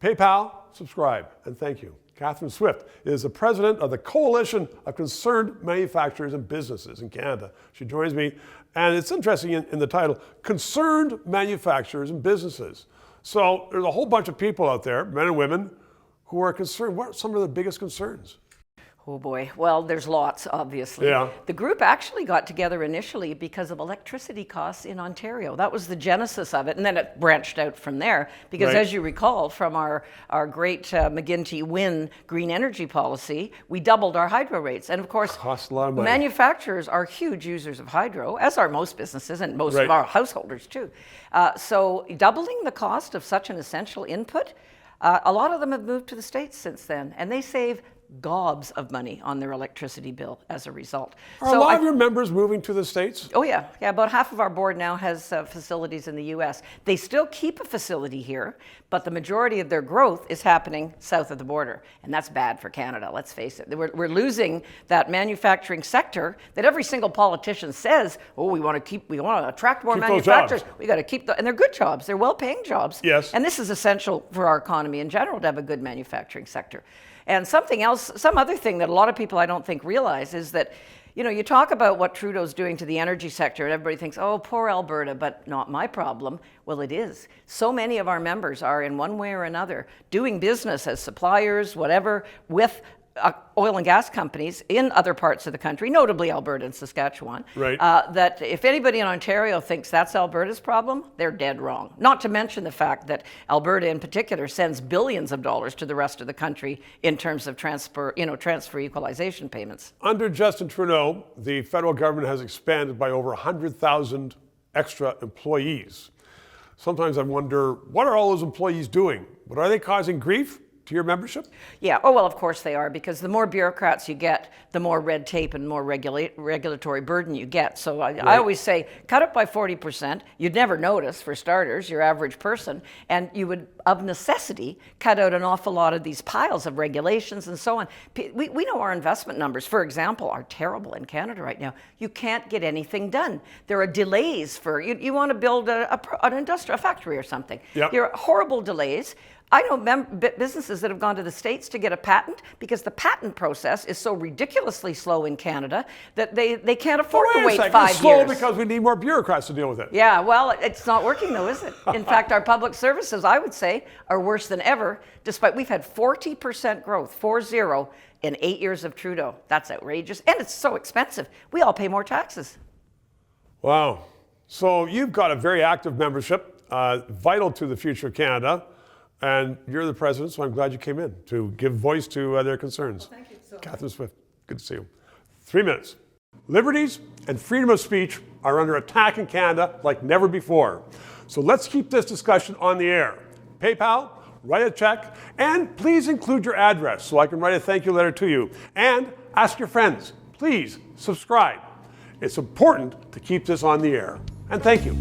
PayPal, subscribe, and thank you. Catherine Swift is the president of the Coalition of Concerned Manufacturers and Businesses in Canada. She joins me, and it's interesting in the title, Concerned Manufacturers and Businesses. So there's a whole bunch of people out there, men and women, who are concerned. What are some of the biggest concerns? Oh boy, well, there's lots, obviously. Yeah. The group actually got together initially because of electricity costs in Ontario. That was the genesis of it, and then it branched out from there. Because right. As you recall from our great McGuinty-Wynne green energy policy, we doubled our hydro rates. And of course, costs a lot of money. Manufacturers are huge users of hydro, as are most businesses and most right. of our householders too. So doubling the cost of such an essential input, a lot of them have moved to the States since then, and they save gobs of money on their electricity bill as a result. Are a lot of your members moving to the States? Oh yeah, about half of our board now has facilities in the US. They still keep a facility here, but the majority of their growth is happening south of the border, and that's bad for Canada, let's face it. We're losing that manufacturing sector that every single politician says, oh, we want to attract more manufacturers. We got to keep and they're good jobs, they're well-paying jobs. Yes. And this is essential for our economy in general to have a good manufacturing sector. And something else, some other thing that a lot of people I don't think realize is that, you know, you talk about what Trudeau's doing to the energy sector and everybody thinks, oh, poor Alberta, but not my problem. Well, it is. So many of our members are in one way or another doing business as suppliers, whatever, with oil and gas companies in other parts of the country, notably Alberta and Saskatchewan, right. That if anybody in Ontario thinks that's Alberta's problem, they're dead wrong. Not to mention the fact that Alberta in particular sends billions of dollars to the rest of the country in terms of transfer equalization payments. Under Justin Trudeau, the federal government has expanded by over 100,000 extra employees. Sometimes I wonder, what are all those employees doing? But are they causing grief to your membership? Yeah, oh well, of course they are, because the more bureaucrats you get, the more red tape and more regulatory burden you get. So I always say, cut it by 40%. You'd never notice, for starters, your average person, and you would, of necessity, cut out an awful lot of these piles of regulations and so on. We know our investment numbers, for example, are terrible in Canada right now. You can't get anything done. There are delays for, you want to build a factory or something. Yep. There are horrible delays. I know businesses that have gone to the States to get a patent because the patent process is so ridiculously slow in Canada that they can't afford to wait 5 years. It's slow because we need more bureaucrats to deal with it. Yeah, well, it's not working though, is it? In fact, our public services, I would say, are worse than ever, despite we've had 40% growth, 40, in 8 years of Trudeau. That's outrageous, and it's so expensive. We all pay more taxes. Wow. So you've got a very active membership, vital to the future of Canada. And you're the president, so I'm glad you came in to give voice to their concerns. Well, thank you so much. Catherine Swift, good to see you. 3 minutes. Liberties and freedom of speech are under attack in Canada like never before. So let's keep this discussion on the air. PayPal, write a check, and please include your address so I can write a thank you letter to you. And ask your friends, please subscribe. It's important to keep this on the air. And thank you.